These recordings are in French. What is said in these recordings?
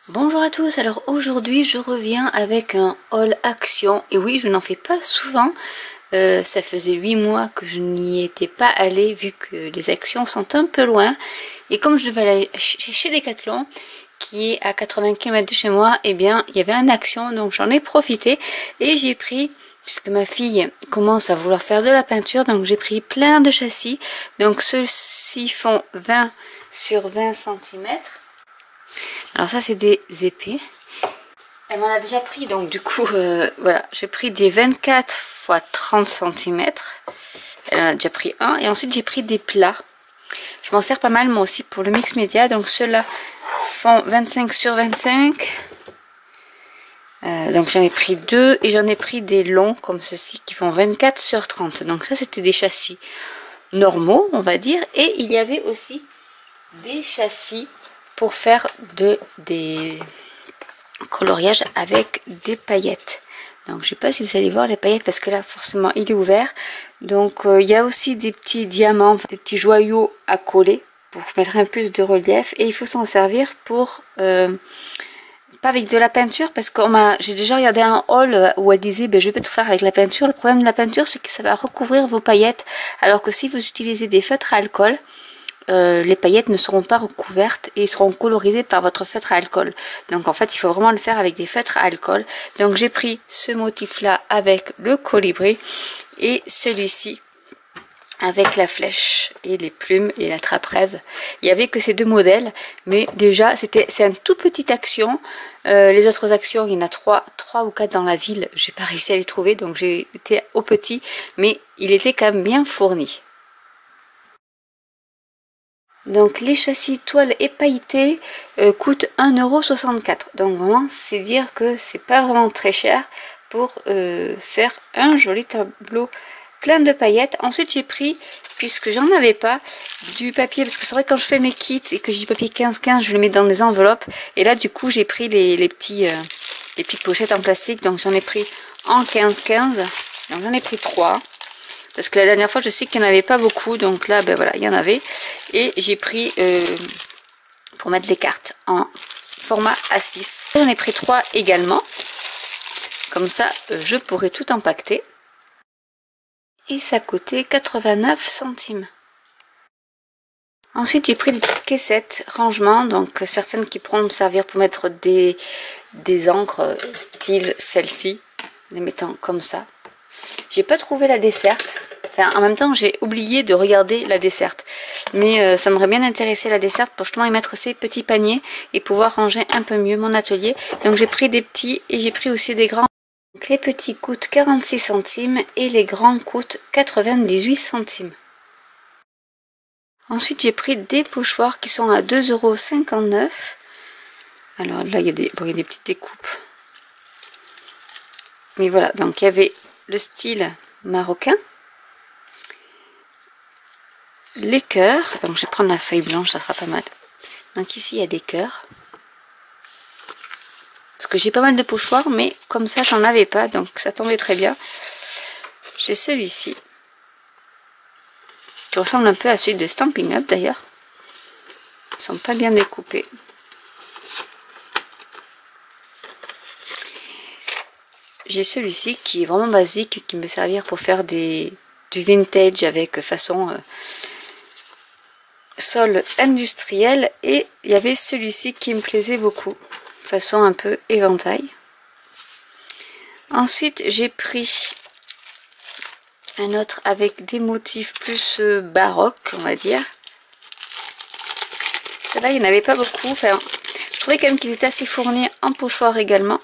Bonjour à tous, alors aujourd'hui je reviens avec un haul action et oui je n'en fais pas souvent, ça faisait 8 mois que je n'y étais pas allée vu que les actions sont un peu loin et comme je devais aller chez Decathlon qui est à 80 km de chez moi, et bien il y avait un action donc j'en ai profité et j'ai pris, puisque ma fille commence à vouloir faire de la peinture, donc j'ai pris plein de châssis, donc ceux-ci font 20 sur 20 cm. Alors ça c'est des épées. Elle m'en a déjà pris donc du coup voilà, j'ai pris des 24 x 30 cm. Elle en a déjà pris un et ensuite j'ai pris des plats. Je m'en sers pas mal moi aussi pour le mix média, donc ceux-là font 25 sur 25. Donc j'en ai pris deux et j'en ai pris des longs comme ceux-ci qui font 24 sur 30. Donc ça c'était des châssis normaux on va dire, et il y avait aussi des châssis pour faire des coloriages avec des paillettes. Donc je sais pas si vous allez voir les paillettes parce que là forcément il est ouvert. Donc il y a aussi des petits diamants, des petits joyaux à coller pour mettre un plus de relief, et il faut s'en servir pour pas avec de la peinture, parce que j'ai déjà regardé un haul où elle disait je vais pas tout faire avec la peinture. Le problème de la peinture c'est que ça va recouvrir vos paillettes, alors que si vous utilisez des feutres à alcool, les paillettes ne seront pas recouvertes et seront colorisées par votre feutre à alcool. Donc en fait il faut vraiment le faire avec des feutres à alcool. Donc j'ai pris ce motif là avec le colibri et celui-ci avec la flèche et les plumes et la trappe-rêve. Il y avait que ces deux modèles, mais déjà c'est un tout petit action. Les autres actions, il y en a 3 ou 4 dans la ville, j'ai pas réussi à les trouver, donc j'ai été au petit, mais il était quand même bien fourni. Donc les châssis toile épailletée coûtent 1,64 €. Donc vraiment c'est dire que c'est pas vraiment très cher pour faire un joli tableau plein de paillettes. Ensuite j'ai pris, puisque j'en avais pas, du papier, parce que c'est vrai que quand je fais mes kits et que j'ai du papier 15-15 je le mets dans des enveloppes, et là du coup j'ai pris les petites pochettes en plastique, donc j'en ai pris en 15-15, donc j'en ai pris 3. Parce que la dernière fois, je sais qu'il n'y en avait pas beaucoup. Donc là, ben voilà, il y en avait. Et j'ai pris, pour mettre les cartes, en format A6. J'en ai pris 3 également. Comme ça, je pourrais tout empaqueter. Et ça coûtait 89 centimes. Ensuite, j'ai pris des petites caissettes rangement. Donc certaines qui pourront me servir pour mettre des encres, style celle-ci. Les mettant comme ça. J'ai pas trouvé la desserte. Enfin, en même temps, j'ai oublié de regarder la desserte. Mais ça m'aurait bien intéressé la desserte pour justement y mettre ces petits paniers et pouvoir ranger un peu mieux mon atelier. Donc j'ai pris des petits et j'ai pris aussi des grands. Donc, les petits coûtent 46 centimes et les grands coûtent 98 centimes. Ensuite, j'ai pris des pochoirs qui sont à 2,59 €. Alors là, il y a des petites découpes. Mais voilà, donc il y avait le style marocain, les cœurs, donc je vais prendre la feuille blanche, ça sera pas mal. Donc ici il y a des cœurs, parce que j'ai pas mal de pochoirs, mais comme ça j'en avais pas, donc ça tombait très bien. J'ai celui-ci, qui ressemble un peu à celui de Stampin' Up d'ailleurs. Ils sont pas bien découpés. J'ai celui-ci qui est vraiment basique, qui me servir pour faire du vintage avec façon sol industriel, et il y avait celui-ci qui me plaisait beaucoup, façon un peu éventail. Ensuite j'ai pris un autre avec des motifs plus baroques on va dire. Ceux-là il n'y en avait pas beaucoup, enfin je trouvais quand même qu'ils étaient assez fournis en pochoir également.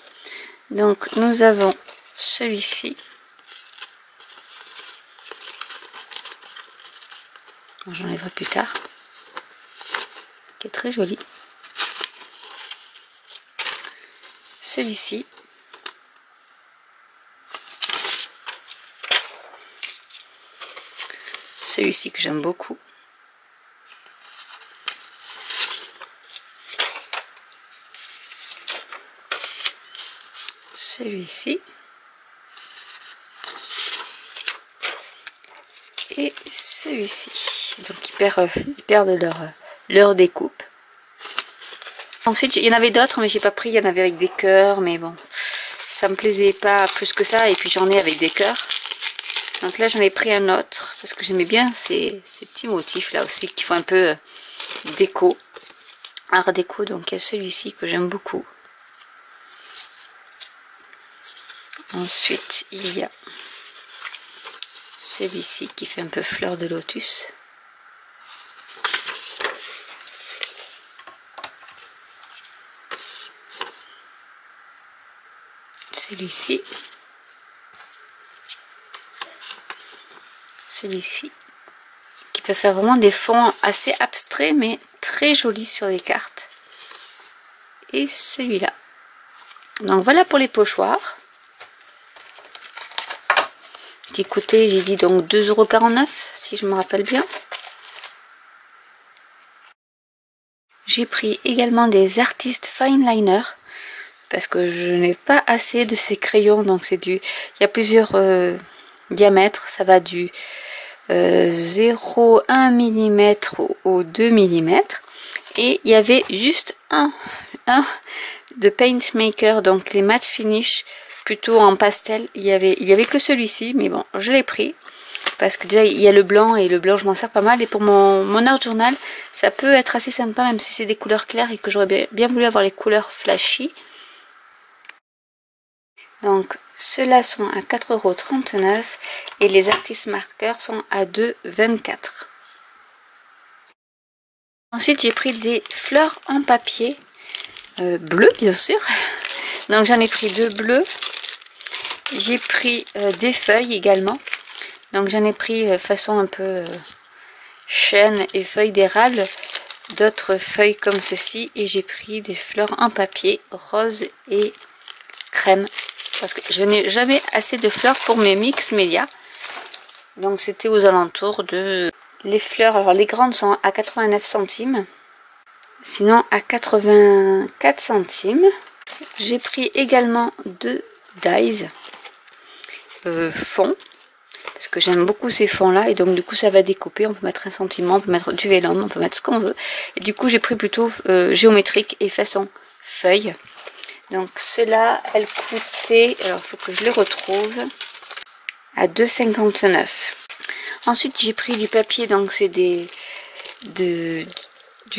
Donc nous avons celui-ci. J'enlèverai plus tard. Qui est très joli. Celui-ci. Celui-ci que j'aime beaucoup. Celui-ci. Et celui-ci. Donc ils perdent leur découpe. Ensuite, il y en avait d'autres, mais j'ai pas pris. Il y en avait avec des cœurs, mais bon, ça me plaisait pas plus que ça. Et puis j'en ai avec des cœurs. Donc là, j'en ai pris un autre parce que j'aimais bien ces petits motifs là aussi qui font un peu déco, art déco. Donc il y a celui-ci que j'aime beaucoup. Ensuite, il y a celui-ci qui fait un peu fleur de lotus. Celui-ci. Celui-ci. Qui peut faire vraiment des fonds assez abstraits mais très jolis sur les cartes. Et celui-là. Donc voilà pour les pochoirs. Qui coûtait, j'ai dit donc 2,49 € si je me rappelle bien. J'ai pris également des Artist Fine Liner parce que je n'ai pas assez de ces crayons. Donc c'est du, il y a plusieurs diamètres, ça va du 0,1 mm au 2 mm. Et il y avait juste un de Paint Maker, donc les matte finish plutôt en pastel. Il y avait que celui-ci, mais bon, je l'ai pris parce que déjà il y a le blanc et le blanc je m'en sers pas mal. Et pour mon art journal, ça peut être assez sympa même si c'est des couleurs claires et que j'aurais bien voulu avoir les couleurs flashy. Donc ceux-là sont à 4,39 € et les Artist Markers sont à 2,24 €. Ensuite j'ai pris des fleurs en papier bleu bien sûr. Donc j'en ai pris 2 bleus. J'ai pris des feuilles également. Donc j'en ai pris façon un peu chêne et feuilles d'érable. D'autres feuilles comme ceci. Et j'ai pris des fleurs en papier rose et crème. Parce que je n'ai jamais assez de fleurs pour mes mix médias. Donc c'était aux alentours de... Les fleurs, alors les grandes sont à 89 centimes. Sinon à 84 centimes. J'ai pris également 2 dies fond. Parce que j'aime beaucoup ces fonds là. Et donc du coup ça va découper. On peut mettre un sentiment, on peut mettre du vélum, on peut mettre ce qu'on veut. Et du coup j'ai pris plutôt géométrique et façon feuille. Donc ceux-là, elles coûtaient, alors il faut que je les retrouve, à 2,59 €. Ensuite j'ai pris du papier, donc c'est du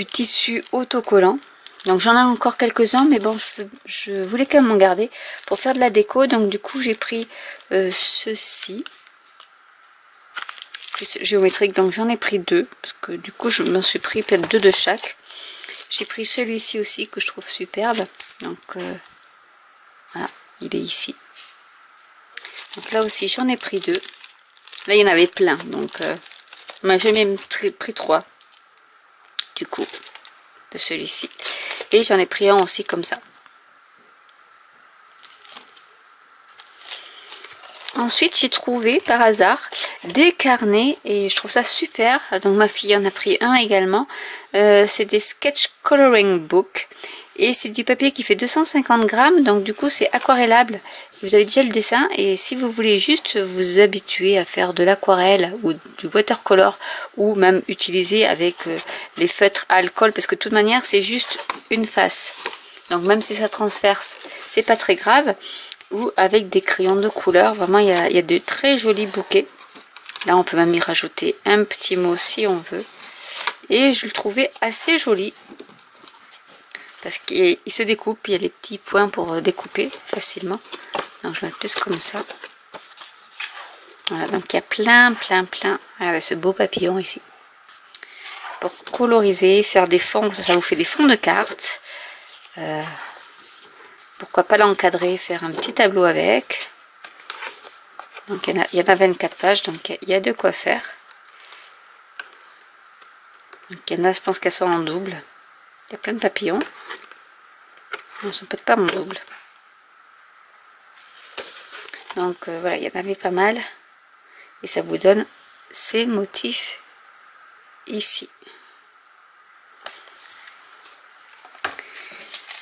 tissu autocollant. Donc j'en ai encore quelques-uns, mais bon, je voulais quand même en garder pour faire de la déco. Donc du coup j'ai pris ceci, plus géométrique, donc j'en ai pris 2, parce que du coup je m'en suis pris peut-être 2 de chaque. J'ai pris celui-ci aussi que je trouve superbe. Donc voilà, il est ici. Donc là aussi j'en ai pris 2. Là il y en avait plein, donc j'ai même pris 3 du coup de celui-ci. Et j'en ai pris un aussi comme ça. Ensuite j'ai trouvé par hasard des carnets et je trouve ça super. Donc ma fille en a pris un également. C'est des sketch coloring book et c'est du papier qui fait 250 grammes. Donc du coup c'est aquarellable. Vous avez déjà le dessin et si vous voulez juste vous habituer à faire de l'aquarelle ou du watercolor ou même utiliser avec les feutres à alcool, parce que de toute manière c'est juste une face. Donc même si ça transperce, c'est pas très grave. Ou avec des crayons de couleur, vraiment il y a de très jolis bouquets. Là on peut même y rajouter un petit mot si on veut. Et je le trouvais assez joli parce qu'il se découpe, il y a les petits points pour découper facilement. Donc je vais mettre plus comme ça. Voilà, donc il y a plein. Regardez ce beau papillon ici. Pour coloriser, faire des fonds, ça vous fait des fonds de cartes. Pourquoi pas l'encadrer, faire un petit tableau avec. Donc il y en a 24 pages, donc il y a de quoi faire. Donc il y en a, je pense qu'elles sont en double. Il y a plein de papillons. Non, ce ne peut pas en double. Donc voilà, il y en avait pas mal. Et ça vous donne ces motifs ici.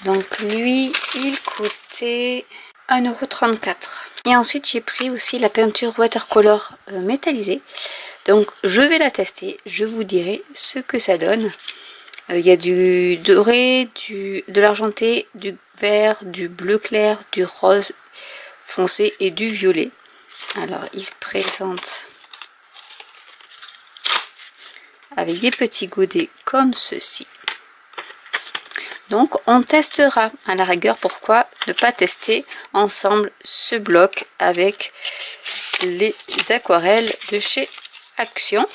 Donc lui, il coûtait 1,34 €. Et ensuite, j'ai pris aussi la peinture watercolor métallisée. Donc je vais la tester, je vous dirai ce que ça donne. Il y a du doré, de l'argenté, du vert, du bleu clair, du rose foncé et du violet. Alors il se présente avec des petits godets comme ceci. Donc on testera à la rigueur. Pourquoi ne pas tester ensemble ce bloc avec les aquarelles de chez Action.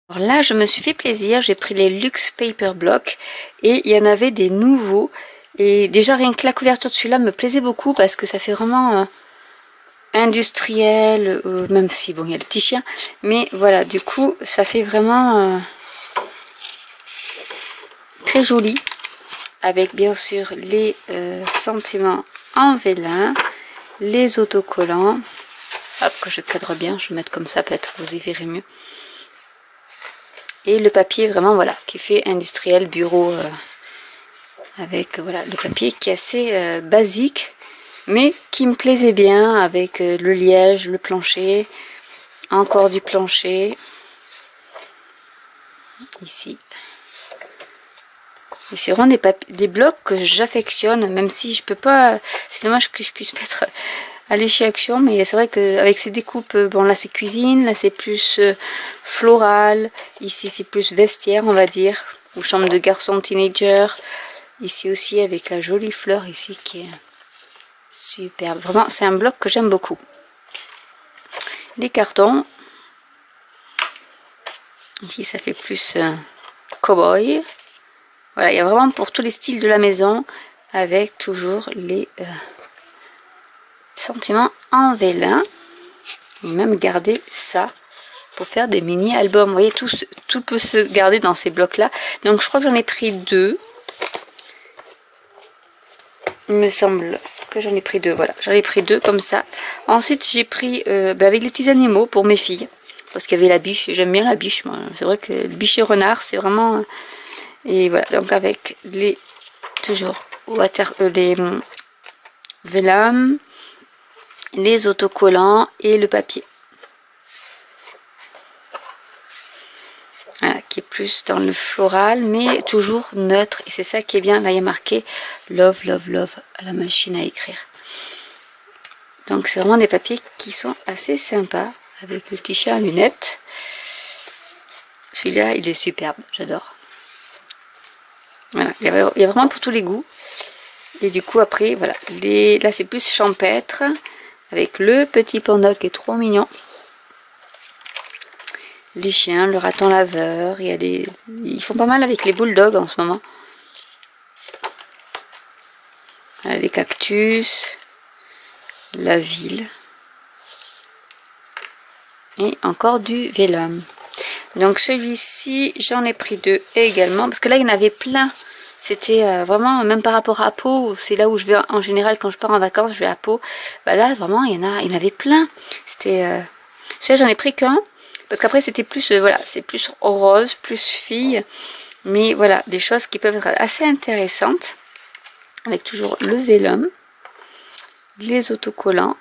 Alors là je me suis fait plaisir, j'ai pris les Luxe Paper Block et il y en avait des nouveaux. Et déjà rien que la couverture de celui-là me plaisait beaucoup parce que ça fait vraiment industriel, même si bon il y a le petit chien. Mais voilà, du coup ça fait vraiment très joli. Avec bien sûr les sentiments en vélin, les autocollants. Hop, que je cadre bien, je vais mettre comme ça, peut-être vous y verrez mieux. Et le papier vraiment voilà qui fait industriel bureau avec voilà le papier qui est assez basique mais qui me plaisait bien avec le liège, le plancher, encore du plancher ici. Et c'est vraiment des blocs que j'affectionne, même si je peux pas, c'est dommage que je puisse mettre aller chez Action, mais c'est vrai qu'avec ces découpes, bon là c'est cuisine, là c'est plus floral, ici c'est plus vestiaire on va dire, ou chambre de garçon teenager, ici aussi avec la jolie fleur ici qui est superbe, vraiment c'est un bloc que j'aime beaucoup. Les cartons, ici ça fait plus cow-boy, voilà il y a vraiment pour tous les styles de la maison, avec toujours les sentiments en vélin. Même garder ça pour faire des mini albums, vous voyez tout peut se garder dans ces blocs là. Donc je crois que j'en ai pris deux, il me semble que j'en ai pris deux, voilà j'en ai pris deux comme ça. Ensuite j'ai pris avec les petits animaux pour mes filles parce qu'il y avait la biche et j'aime bien la biche moi, c'est vrai que le biche et renard c'est vraiment et voilà donc avec les toujours les vélins, les autocollants et le papier. Voilà, qui est plus dans le floral, mais toujours neutre. Et c'est ça qui est bien. Là, il y a marqué Love, Love, Love à la machine à écrire. Donc, c'est vraiment des papiers qui sont assez sympas, avec le petit chat à lunettes. Celui-là, il est superbe. J'adore. Voilà, il y a vraiment pour tous les goûts. Et du coup, après, voilà. Là, c'est plus champêtre. Avec le petit panda qui est trop mignon. Les chiens, le raton laveur. Ils font pas mal avec les bulldogs en ce moment. Voilà, les cactus. La ville. Et encore du vélum. Donc celui-ci, j'en ai pris deux également. Parce que là, il y en avait plein. C'était vraiment, même par rapport à Pau, c'est là où je vais en général quand je pars en vacances, je vais à Pau. Bah là, vraiment, il y en avait plein. C'était celui-là, j'en ai pris qu'un. Parce qu'après, c'était plus, voilà, c'est plus rose, plus fille. Mais voilà, des choses qui peuvent être assez intéressantes. Avec toujours le vélum, les autocollants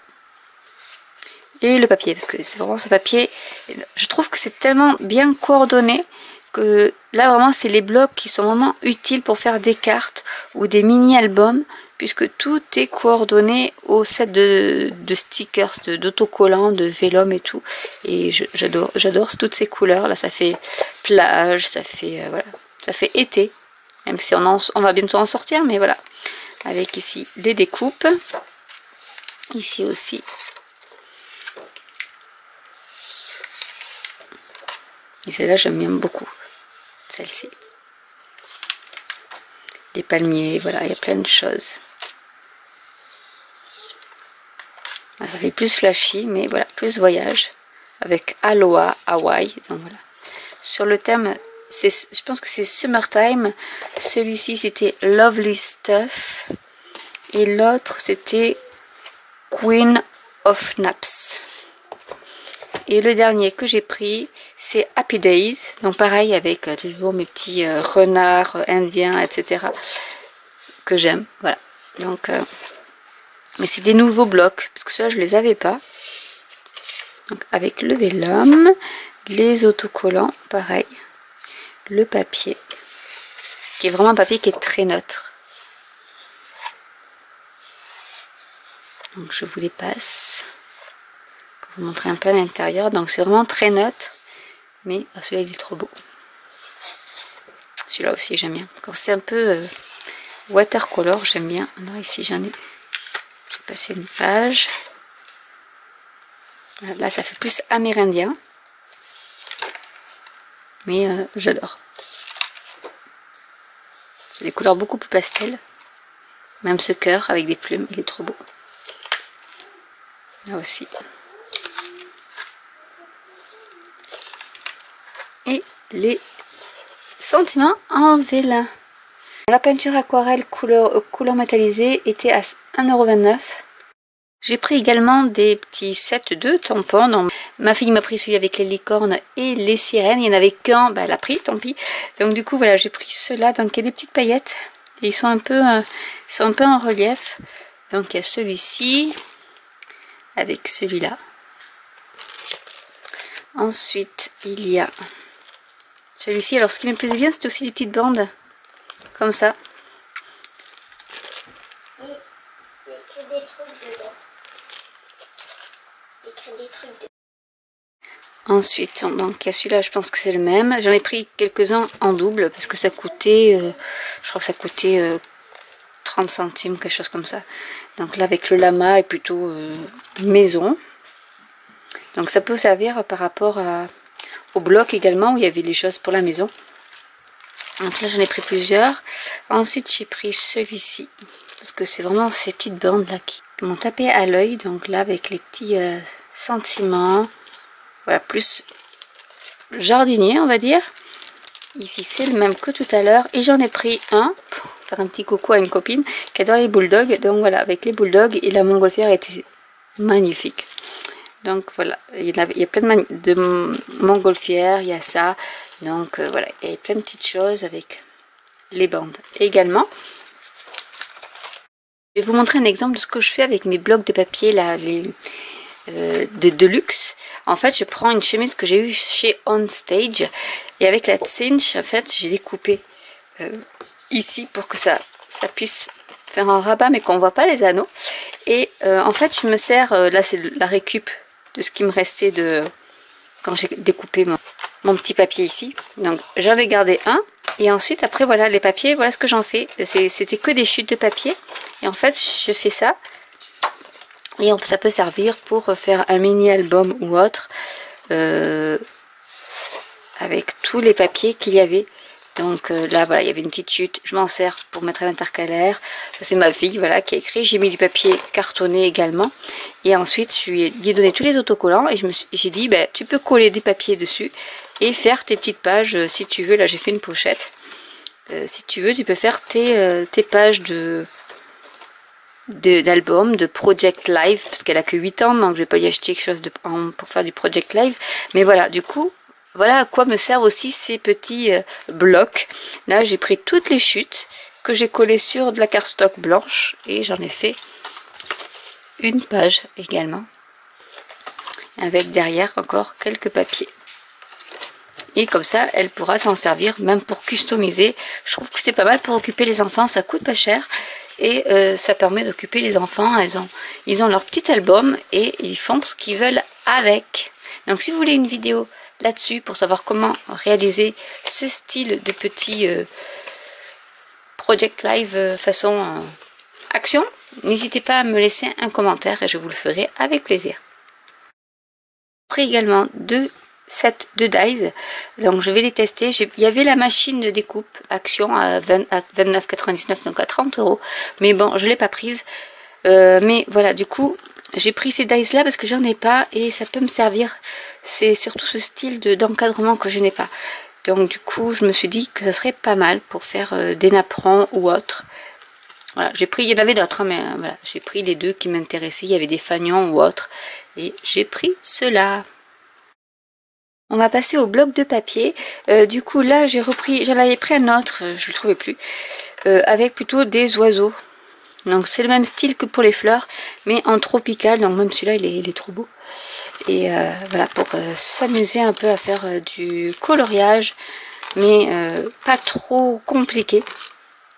et le papier. Parce que c'est vraiment ce papier, je trouve que c'est tellement bien coordonné. Que là vraiment c'est les blocs qui sont vraiment utiles pour faire des cartes ou des mini-albums puisque tout est coordonné au set de stickers, d'autocollants, de vélum et tout. Et j'adore toutes ces couleurs. Là ça fait plage, ça fait voilà, ça fait été. Même si on va bientôt en sortir, mais voilà. Avec ici les découpes. Ici aussi. Et celle-là j'aime bien beaucoup. Celle-ci. Les palmiers, voilà, il y a plein de choses. Ça fait plus flashy, mais voilà, plus voyage. Avec Aloha, Hawaï. Donc voilà. Sur le thème, je pense que c'est Summertime. Celui-ci, c'était Lovely Stuff. Et l'autre, c'était Queen of Naps. Et le dernier que j'ai pris, c'est Happy Days. Donc pareil, avec toujours mes petits renards indiens, etc. Que j'aime. Voilà. Donc, mais c'est des nouveaux blocs. Parce que ceux-là, je ne les avais pas. Donc avec le vélum, les autocollants, pareil. le papier, qui est vraiment un papier qui est très neutre. Donc je vous les passe pour vous montrer un peu à l'intérieur. Donc c'est vraiment très neutre, mais oh, celui-là il est trop beau. Celui-là aussi j'aime bien. Quand c'est un peu watercolor, j'aime bien. Alors ici j'en ai passé une page. Là ça fait plus amérindien, mais j'adore. J'ai des couleurs beaucoup plus pastel. Même ce cœur avec des plumes, il est trop beau. Là aussi. Et les sentiments en vélin. La peinture aquarelle couleur métallisée était à 1,29 €. J'ai pris également des petits sets de tampons. Donc, ma fille m'a pris celui avec les licornes et les sirènes. Il n'y en avait qu'un, bah, elle a pris, tant pis. Donc du coup voilà, j'ai pris ceux-là. Donc il y a des petites paillettes. Et ils sont un peu en relief. Donc il y a celui-ci avec celui-là. Ensuite il y a celui-ci. Alors ce qui me plaisait bien, c'était aussi les petites bandes comme ça. Il y a que des trucs dedans. Il y a que des trucs dedans. Ensuite, donc il y a celui-là, je pense que c'est le même. J'en ai pris quelques-uns en double parce que ça coûtait, je crois que ça coûtait 30 centimes, quelque chose comme ça. Donc là, avec le lama est plutôt maison. Donc ça peut servir par rapport au bloc également où il y avait les choses pour la maison. Donc là, j'en ai pris plusieurs. Ensuite, j'ai pris celui-ci parce que c'est vraiment ces petites bandes là qui m'ont tapé à l'œil. Donc là, avec les petits sentiments. Voilà, plus jardinier on va dire. Ici c'est le même que tout à l'heure. Et j'en ai pris un pour faire un petit coucou à une copine qui adore les bulldogs. Donc voilà, avec les bulldogs et la montgolfière était magnifique. Donc voilà, il y a plein de montgolfières, il y a ça. Donc voilà, il y a plein de petites choses avec les bandes. Et également, je vais vous montrer un exemple de ce que je fais avec mes blocs de papier là, de Deluxe. En fait, je prends une chemise que j'ai eue chez On Stage et avec la cinch, en fait, j'ai découpé ici pour que ça puisse faire un rabat mais qu'on voit pas les anneaux. Et en fait, je me sers, là c'est la récup de ce qui me restait de quand j'ai découpé mon petit papier ici. Donc j'en ai gardé un et ensuite après voilà les papiers, voilà ce que j'en fais. C'était que des chutes de papier et en fait je fais ça. Et ça peut servir pour faire un mini album ou autre avec tous les papiers qu'il y avait. Donc là voilà, il y avait une petite chute, je m'en sers pour mettre à l'intercalaire. C'est ma fille voilà qui a écrit. J'ai mis du papier cartonné également. Et ensuite je lui ai donné tous les autocollants et j'ai dit ben, tu peux coller des papiers dessus et faire tes petites pages si tu veux. Là j'ai fait une pochette. Si tu veux tu peux faire tes pages d'album, de Project Live, parce qu'elle a que 8 ans, donc je vais pas y acheter quelque chose pour faire du Project Live. Mais voilà, du coup, voilà à quoi me servent aussi ces petits blocs. Là, j'ai pris toutes les chutes que j'ai collées sur de la cardstock blanche et j'en ai fait une page également. Avec derrière encore quelques papiers. Et comme ça, elle pourra s'en servir même pour customiser. Je trouve que c'est pas mal pour occuper les enfants, ça coûte pas cher. Et ça permet d'occuper les enfants. Ils ont leur petit album et ils font ce qu'ils veulent avec. Donc si vous voulez une vidéo là-dessus pour savoir comment réaliser ce style de petit Project Live façon action, n'hésitez pas à me laisser un commentaire et je vous le ferai avec plaisir. J'ai pris également deux sets de dies, donc je vais les tester. Il y avait la machine de découpe Action à 29,99, donc à 30 €, mais bon je l'ai pas prise. Mais voilà, du coup j'ai pris ces dies là parce que j'en ai pas et ça peut me servir. C'est surtout ce style d'encadrement que je n'ai pas, donc du coup je me suis dit que ça serait pas mal pour faire des napperons ou autre. Voilà, j'ai pris, il y en avait d'autres, hein, mais voilà, j'ai pris les deux qui m'intéressaient. Il y avait des fanions ou autres et j'ai pris ceux-là. On va passer au bloc de papier. Du coup là j'ai repris, j'en avais pris un autre, je le trouvais plus, avec plutôt des oiseaux. Donc c'est le même style que pour les fleurs, mais en tropical. Donc même celui-là il est trop beau. Et voilà, pour s'amuser un peu à faire du coloriage mais pas trop compliqué.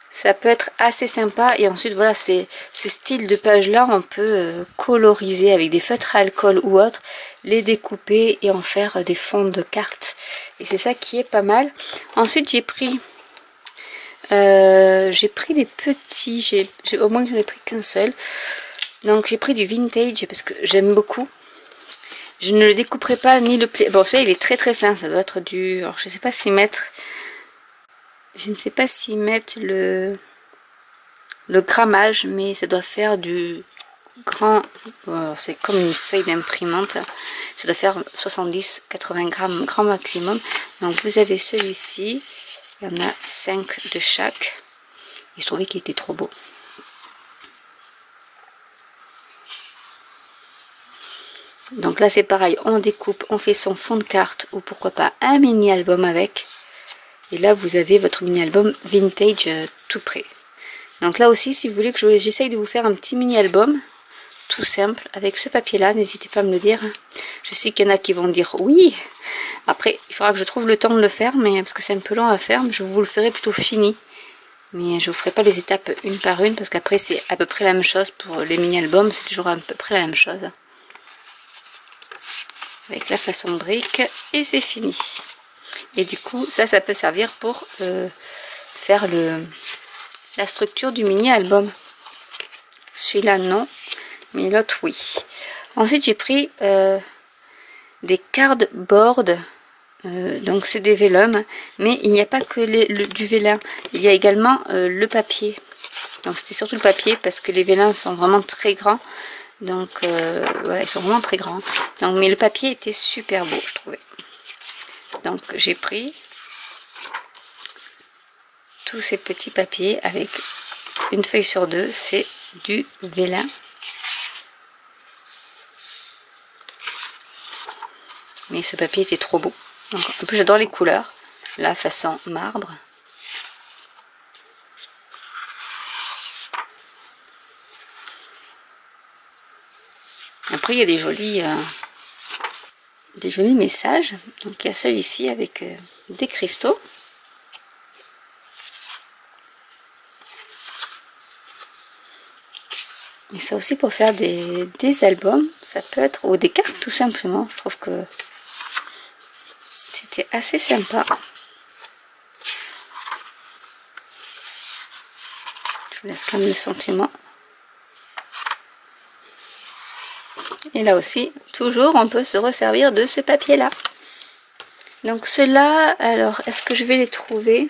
Ça peut être assez sympa. Et ensuite, voilà, c'est ce style de page-là, on peut coloriser avec des feutres à alcool ou autre, les découper et en faire des fonds de cartes. Et c'est ça qui est pas mal. Ensuite, j'ai pris des petits, au moins j'en ai pris qu'un seul. Donc j'ai pris du vintage parce que j'aime beaucoup. Je ne le découperai pas ni le plier. Bon, celui-là il est très très fin, ça doit être du... Alors je ne sais pas s'y mettre... Je ne sais pas s'ils mettent le grammage, mais ça doit faire du grand... C'est comme une feuille d'imprimante. Ça doit faire 70-80 grammes, grand maximum. Donc vous avez celui-ci. Il y en a 5 de chaque. Et je trouvais qu'il était trop beau. Donc là c'est pareil, on découpe, on fait son fond de carte ou pourquoi pas un mini album avec. Et là vous avez votre mini album vintage tout prêt. Donc là aussi si vous voulez que j'essaye de vous faire un petit mini album tout simple avec ce papier là, n'hésitez pas à me le dire. Je sais qu'il y en a qui vont dire oui. Après il faudra que je trouve le temps de le faire, mais parce que c'est un peu long à faire, mais je vous le ferai plutôt fini. Mais je vous ferai pas les étapes une par une parce qu'après c'est à peu près la même chose pour les mini albums, c'est toujours à peu près la même chose. Avec la façon brique et c'est fini. Et du coup ça peut servir pour faire la structure du mini album. Celui-là non, mais l'autre oui. Ensuite j'ai pris des cardboard, donc c'est des vélums, mais il n'y a pas que du vélin, il y a également le papier. Donc c'était surtout le papier parce que les vélins sont vraiment très grands. Donc voilà, ils sont vraiment très grands. Donc, mais le papier était super beau, je trouvais. Donc j'ai pris tous ces petits papiers avec une feuille sur deux, c'est du vélin. Mais ce papier était trop beau. Donc, en plus j'adore les couleurs. La façon marbre. Après il y a des jolis messages. Donc il y a celui-ci avec des cristaux. Et ça aussi pour faire des albums, ça peut être, ou des cartes tout simplement. Je trouve que c'était assez sympa. Je vous laisse quand même le sentiment. Et là aussi, toujours, on peut se resservir de ce papier-là. Donc ceux-là, alors, est-ce que je vais les trouver?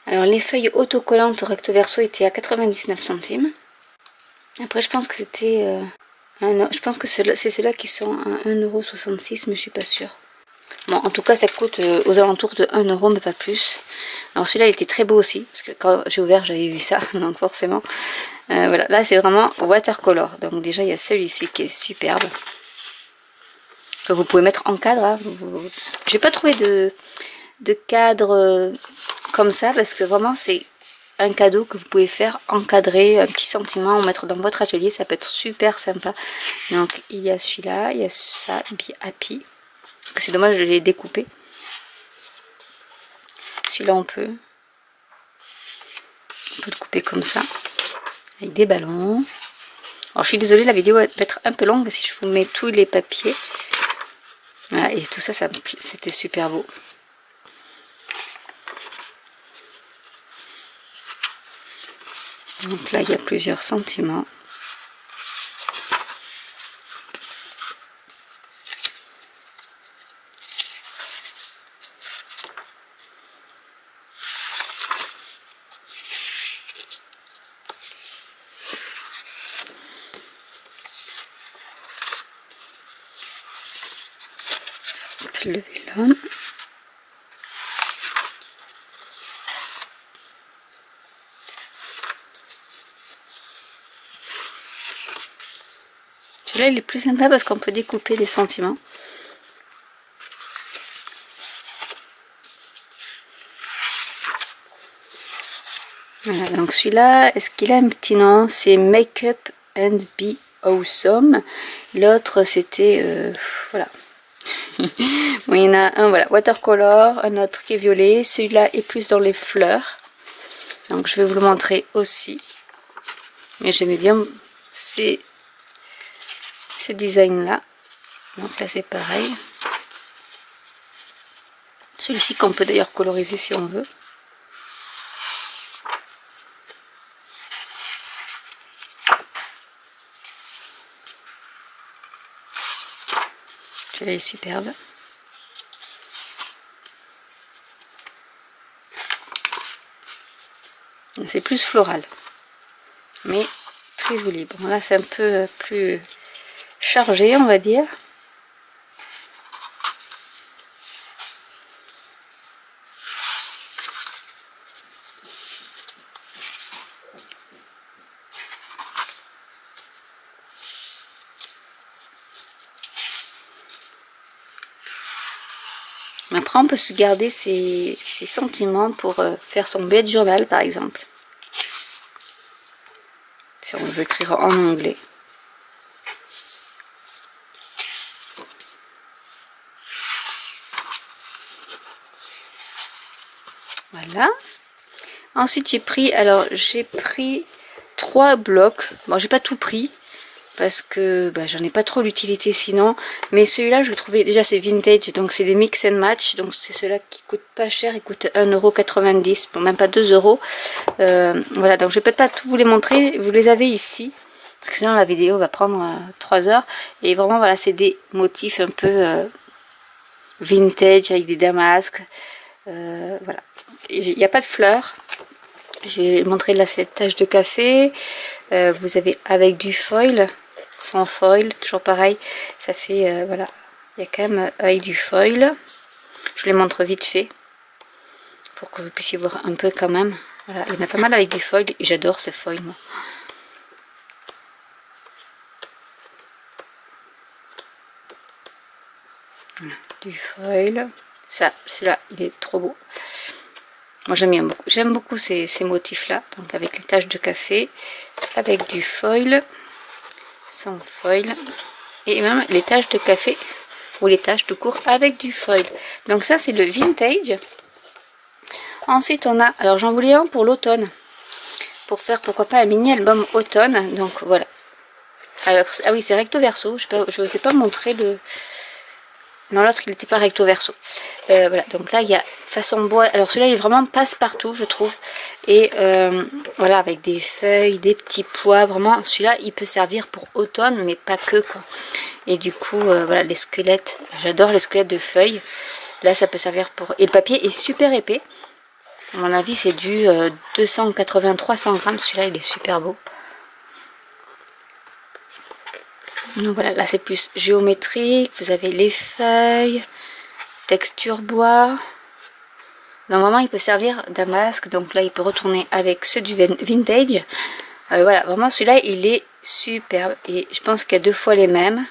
Alors, les feuilles autocollantes recto verso étaient à 99 centimes. Après, je pense que c'était... je pense que c'est ceux-là qui sont à 1,66 €, mais je suis pas sûre. Bon, en tout cas, ça coûte aux alentours de 1 €, mais pas plus. Alors celui-là, il était très beau aussi, parce que quand j'ai ouvert, j'avais vu ça, donc forcément... voilà, là c'est vraiment watercolor. Donc déjà il y a celui-ci qui est superbe. Que vous pouvez mettre en cadre. Hein. J'ai pas trouvé de cadre comme ça parce que vraiment c'est un cadeau que vous pouvez faire encadrer, un petit sentiment, ou mettre dans votre atelier. Ça peut être super sympa. Donc il y a celui-là, il y a ça, Be Happy. Parce que c'est dommage de les découper. Celui-là on peut le couper comme ça. Avec des ballons. Alors je suis désolée, la vidéo va être un peu longue si je vous mets tous les papiers. Voilà, et tout ça, c'était super beau. Donc là, il y a plusieurs sentiments. Le vélum. Celui-là il est plus sympa parce qu'on peut découper les sentiments. Voilà, donc celui-là, est-ce qu'il a un petit nom? C'est Make Up and Be Awesome. L'autre c'était voilà. Bon, il y en a un, voilà, watercolor, un autre qui est violet. Celui-là est plus dans les fleurs. Donc je vais vous le montrer aussi. Mais j'aimais bien ce design-là. Donc là c'est pareil. Celui-ci qu'on peut d'ailleurs coloriser si on veut. Celui-là est superbe. C'est plus floral. Mais très joli. Bon là c'est un peu plus chargé on va dire. Après on peut se garder ses sentiments pour faire son bullet journal par exemple. Si on veut écrire en anglais. Voilà. Ensuite j'ai pris 3 blocs. Bon j'ai pas tout pris. Parce que j'en ai pas trop l'utilité sinon. Mais celui-là, je le trouvais déjà c'est vintage. Donc c'est des mix and match. Donc c'est ceux-là qui coûtent pas cher. Ils coûtent 1,90 €. Bon, même pas 2 €. Voilà, donc je vais peut-être pas tout vous les montrer. Vous les avez ici. Parce que sinon la vidéo va prendre 3 heures. Et vraiment, voilà, c'est des motifs un peu vintage avec des damasques. Voilà. Il n'y a pas de fleurs. Je vais montrer là cette tache de café. Vous avez avec du foil. Sans foil, toujours pareil, ça fait, voilà, il y a quand même avec du foil, je les montre vite fait, pour que vous puissiez voir un peu quand même, voilà, il y en a pas mal avec du foil, et j'adore ce foil, moi. Voilà, du foil, ça, celui-là, il est trop beau. Moi j'aime beaucoup ces motifs-là, donc avec les taches de café, avec du foil, sans foil, et même les taches de café ou les taches de cours avec du foil. Donc ça c'est le vintage. Ensuite on a, alors j'en voulais un pour l'automne, pour faire pourquoi pas un mini album automne. Donc voilà. Alors ah oui, c'est recto verso, je n'osais pas montrer le... Non, l'autre il n'était pas recto verso. Voilà, donc là il y a façon bois. Alors celui-là il est vraiment passe-partout je trouve. Et voilà, avec des feuilles, des petits pois. Vraiment celui-là il peut servir pour automne mais pas que quoi. Et du coup voilà les squelettes. J'adore les squelettes de feuilles. Là ça peut servir pour... Et le papier est super épais. À mon avis c'est du 280-300 grammes. Celui-là il est super beau. Donc voilà, là c'est plus géométrique, vous avez les feuilles, texture bois. Normalement il peut servir damasque, donc là il peut retourner avec ceux du vintage. Voilà, vraiment celui-là il est superbe et je pense qu'il y a 2 fois les mêmes.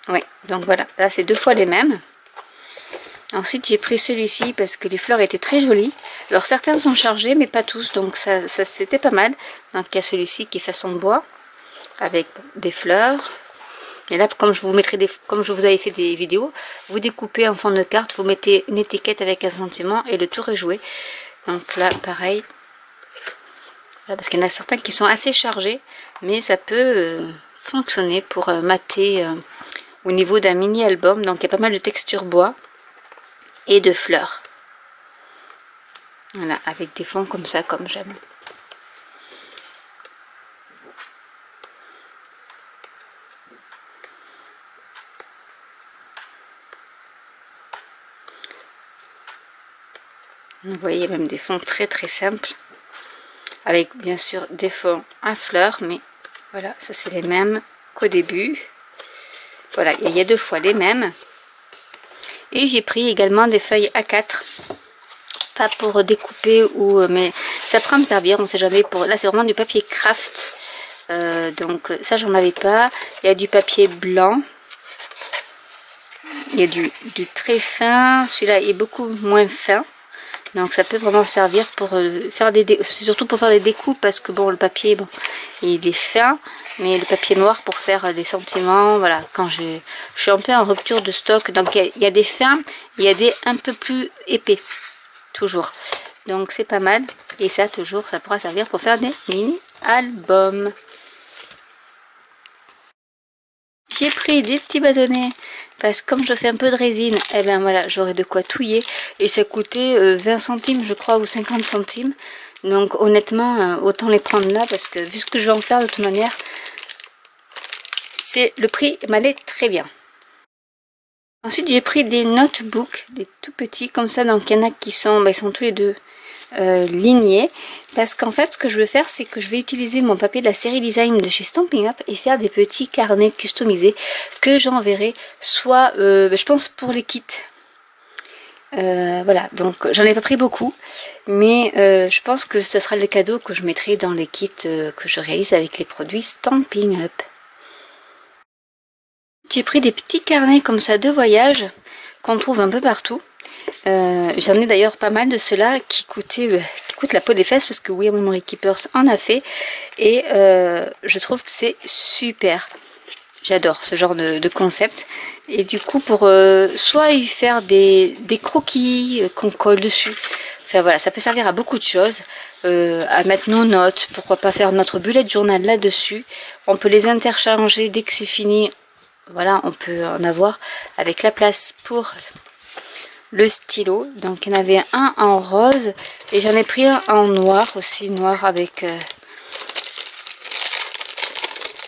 Oui, donc voilà, là c'est 2 fois les mêmes. Ensuite j'ai pris celui-ci parce que les fleurs étaient très jolies. Alors certains sont chargés mais pas tous, donc ça c'était pas mal. Donc il y a celui-ci qui est façon bois, avec des fleurs. Et là comme je vous avais fait des vidéos, vous découpez en fond de carte, vous mettez une étiquette avec un sentiment et le tour est joué. Donc là pareil, voilà, parce qu'il y en a certains qui sont assez chargés, mais ça peut fonctionner pour mater au niveau d'un mini album. Donc il y a pas mal de texture bois et de fleurs, voilà, avec des fonds comme ça, comme j'aime. Vous voyez, il y a même des fonds très très simples, avec bien sûr des fonds à fleurs, mais voilà, ça c'est les mêmes qu'au début. Voilà, il y a 2 fois les mêmes. Et j'ai pris également des feuilles A4, pas pour découper ou mais ça pourra me servir, on sait jamais. Pour là c'est vraiment du papier craft, donc ça j'en avais pas. Il y a du papier blanc. Il y a du très fin, celui-là est beaucoup moins fin. Donc ça peut vraiment servir pour faire des c'est surtout pour faire des découpes, parce que bon, le papier, bon, il est fin, mais le papier noir pour faire des sentiments, voilà, quand je suis un peu en rupture de stock, donc il y a des fins, il y a des un peu plus épais, toujours. Donc c'est pas mal, et ça toujours, ça pourra servir pour faire des mini-albums. J'ai pris des petits bâtonnets parce que comme je fais un peu de résine, et ben voilà, j'aurai de quoi touiller. Et ça coûtait 20 centimes je crois, ou 50 centimes. Donc honnêtement, autant les prendre là, parce que vu ce que je vais en faire de toute manière, le prix m'allait très bien. Ensuite j'ai pris des notebooks, des tout petits comme ça. Donc il y en a qui sont, ils sont tous les deux lignés, parce qu'en fait ce que je veux faire, c'est que je vais utiliser mon papier de la série Design de chez Stampin' Up et faire des petits carnets customisés que j'enverrai soit je pense pour les kits, voilà. Donc j'en ai pas pris beaucoup, mais je pense que ce sera les cadeaux que je mettrai dans les kits que je réalise avec les produits Stampin' Up. J'ai pris des petits carnets comme ça de voyage qu'on trouve un peu partout. J'en ai d'ailleurs pas mal de ceux-là qui coûtent la peau des fesses, parce que oui, Memory Keepers en a fait, et je trouve que c'est super. J'adore ce genre de concept. Et du coup, pour soit y faire des croquis qu'on colle dessus, enfin voilà, ça peut servir à beaucoup de choses, à mettre nos notes, pourquoi pas faire notre bullet journal là-dessus. On peut les interchanger dès que c'est fini, voilà, on peut en avoir avec la place pour le stylo. Donc il y en avait un en rose et j'en ai pris un en noir aussi, noir avec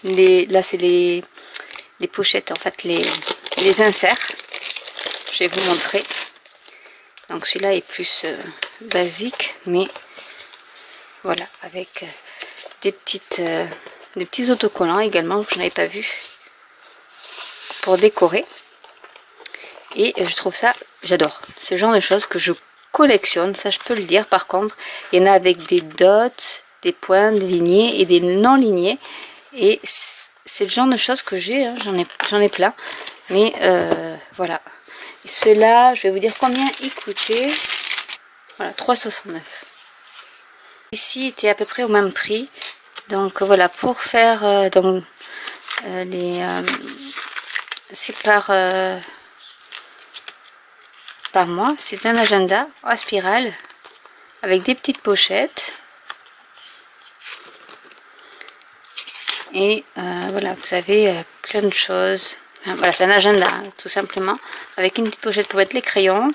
là c'est les pochettes, en fait les inserts. Je vais vous montrer. Donc celui-là est plus basique, mais voilà, avec des petits autocollants également que je n'avais pas vu pour décorer. Et je trouve ça, j'adore. C'est le genre de choses que je collectionne, ça je peux le dire. Par contre, il y en a avec des dots, des points, des lignées et des non lignés. Et c'est le genre de choses que j'ai, hein. J'en ai plein. Mais voilà. Ceux-là, je vais vous dire combien ils coûtaient. Voilà, 3,69. Ici, était à peu près au même prix. Donc voilà, pour faire c'est par mois, c'est un agenda à spirale avec des petites pochettes. Et voilà, vous avez plein de choses. Enfin, voilà, c'est un agenda, hein, tout simplement, avec une petite pochette pour mettre les crayons.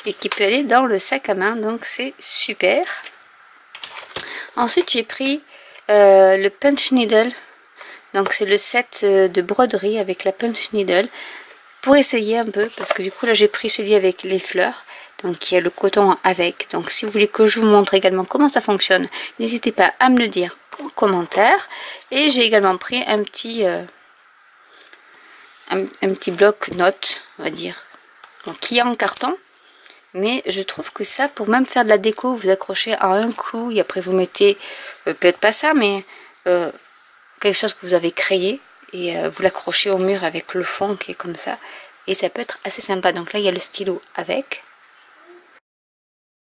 Et qui peut aller dans le sac à main, donc c'est super. Ensuite, j'ai pris le punch needle. Donc c'est le set de broderie avec la punch needle pour essayer un peu, parce que du coup là j'ai pris celui avec les fleurs, donc il y a le coton avec. Donc si vous voulez que je vous montre également comment ça fonctionne, n'hésitez pas à me le dire en commentaire. Et j'ai également pris un petit bloc notes, on va dire, donc, qui est en carton. Mais je trouve que ça, pour même faire de la déco, vous accrochez à un clou et après vous mettez, peut-être pas ça, mais quelque chose que vous avez créé et vous l'accrochez au mur avec le fond qui est comme ça, et ça peut être assez sympa. Donc là il y a le stylo avec.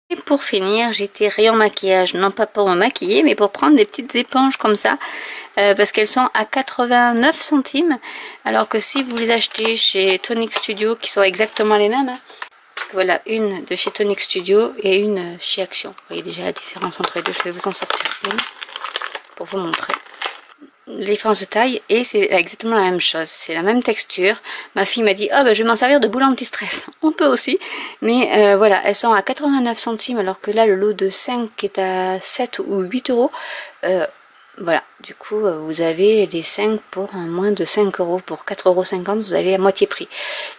Et pour finir, j'étais rayon maquillage, non pas pour me maquiller, mais pour prendre des petites éponges comme ça, parce qu'elles sont à 89 centimes, alors que si vous les achetez chez Tonic Studio, qui sont exactement les mêmes, hein, voilà, une de chez Tonic Studio et une chez Action. Vous voyez déjà la différence entre les deux. Je vais vous en sortir une pour vous montrer la différence de taille, et c'est exactement la même chose, c'est la même texture. Ma fille m'a dit oh, ben, je vais m'en servir de boule anti-stress. On peut aussi, mais voilà, elles sont à 89 centimes, alors que là le lot de 5 est à 7 ou 8 euros. Voilà, du coup vous avez les 5 pour moins de 5 euros, pour 4,50 €, vous avez à moitié prix,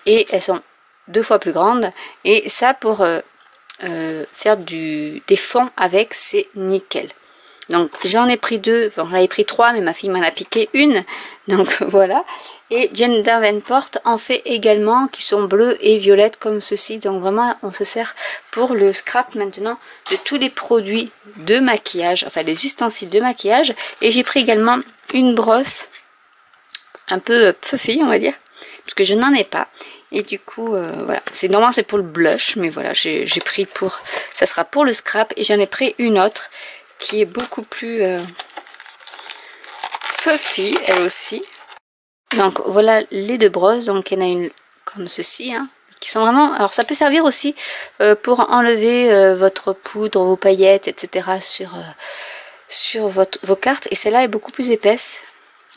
et elles sont 2 fois plus grandes, et ça pour faire des fonds avec, c'est nickel. Donc j'en ai pris 2, j'en avais pris 3, mais ma fille m'en a piqué une, donc voilà. Et Jane Davenport en fait également, qui sont bleues et violettes comme ceci. Donc vraiment on se sert pour le scrap maintenant de tous les produits de maquillage, enfin les ustensiles de maquillage. Et j'ai pris également une brosse un peu fluffy, on va dire, parce que je n'en ai pas. Et du coup, voilà, normalement c'est pour le blush, mais voilà, j'ai pris pour, ça sera pour le scrap. Et j'en ai pris une autre qui est beaucoup plus fluffy, elle aussi. Donc voilà les deux brosses, donc il y en a une comme ceci, hein, qui sont vraiment, alors ça peut servir aussi pour enlever votre poudre, vos paillettes, etc. sur vos cartes. Et celle-là est beaucoup plus épaisse.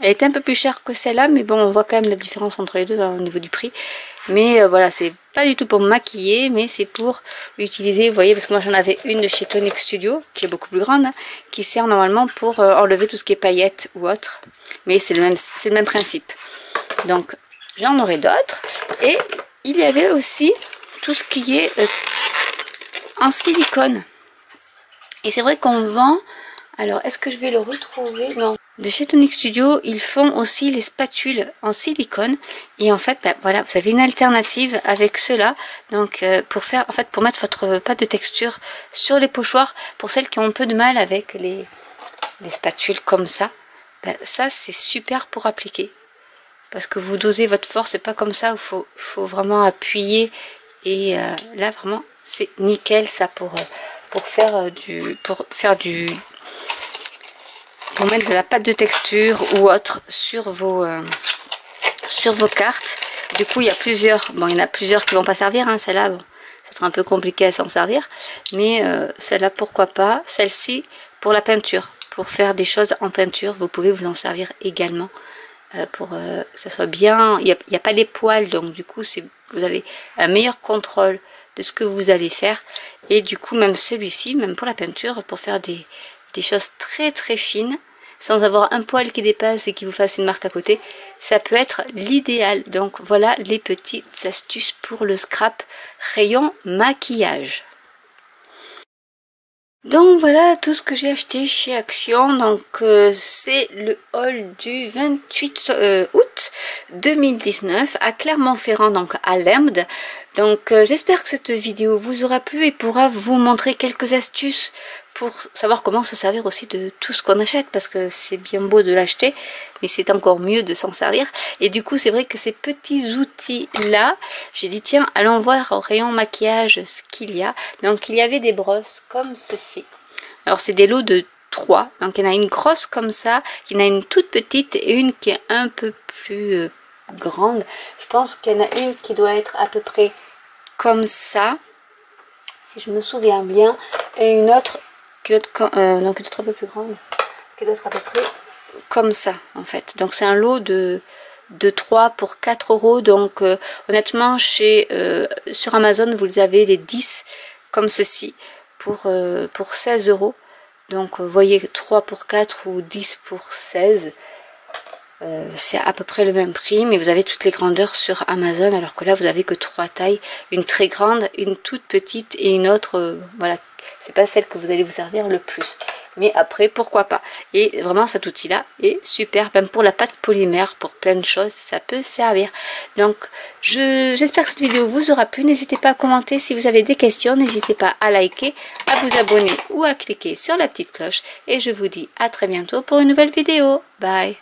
Elle était un peu plus chère que celle-là, mais bon, on voit quand même la différence entre les deux hein, au niveau du prix. Mais voilà, c'est pas du tout pour maquiller, mais c'est pour utiliser, vous voyez, parce que moi j'en avais une de chez Tonic Studio, qui est beaucoup plus grande, hein, qui sert normalement pour enlever tout ce qui est paillettes ou autre. Mais c'est le même principe. Donc, j'en aurai d'autres. Et il y avait aussi tout ce qui est en silicone. Et c'est vrai qu'on vend... Alors, est-ce que je vais le retrouver? Non. De chez Tonic Studio, ils font aussi les spatules en silicone. Et en fait, ben, voilà, vous avez une alternative avec cela. Donc, pour mettre votre pâte de texture sur les pochoirs, pour celles qui ont un peu de mal avec les spatules comme ça, ben, ça c'est super pour appliquer. Parce que vous dosez votre force, c'est pas comme ça, il faut vraiment appuyer. Et là, vraiment, c'est nickel ça pour mettre de la pâte de texture ou autre sur vos cartes. Du coup, il y a plusieurs, bon, il y en a plusieurs qui vont pas servir, hein, celle-là, bon, ça sera un peu compliqué à s'en servir, mais celle-là, pourquoi pas. Celle-ci, pour la peinture, pour faire des choses en peinture, vous pouvez vous en servir également, pour que ça soit bien, il n'y a pas les poils, donc du coup, vous avez un meilleur contrôle de ce que vous allez faire, et du coup, même celui-ci, même pour la peinture, pour faire des choses très très fines, sans avoir un poil qui dépasse et qui vous fasse une marque à côté, ça peut être l'idéal. Donc voilà les petites astuces pour le scrap rayon maquillage. Donc voilà tout ce que j'ai acheté chez Action. Donc c'est le haul du 28 août 2019 à Clermont-Ferrand, donc à Lemdes. Donc j'espère que cette vidéo vous aura plu et pourra vous montrer quelques astuces pour savoir comment se servir aussi de tout ce qu'on achète, parce que c'est bien beau de l'acheter, mais c'est encore mieux de s'en servir. Et du coup, c'est vrai que ces petits outils-là, j'ai dit tiens, allons voir au rayon maquillage ce qu'il y a. Donc il y avait des brosses comme ceci. Alors c'est des lots de 3, donc il y en a une grosse comme ça, il y en a une toute petite et une qui est un peu plus grande. Je pense qu'il y en a une qui doit être à peu près comme ça, si je me souviens bien, et une autre qui doit être, donc peut-être un peu plus grande, qui doit être à peu près comme ça en fait. Donc c'est un lot de 3 pour 4 euros. Donc honnêtement sur Amazon vous avez les 10 comme ceci pour 16 euros. Donc vous voyez 3 pour 4 ou 10 pour 16. C'est à peu près le même prix, mais vous avez toutes les grandeurs sur Amazon, alors que là vous avez que 3 tailles, une très grande, une toute petite et une autre, voilà, c'est pas celle que vous allez vous servir le plus, mais après pourquoi pas. Et vraiment cet outil là est super, même pour la pâte polymère, pour plein de choses ça peut servir. Donc j'espère que cette vidéo vous aura plu. N'hésitez pas à commenter si vous avez des questions, n'hésitez pas à liker, à vous abonner ou à cliquer sur la petite cloche, et je vous dis à très bientôt pour une nouvelle vidéo. Bye.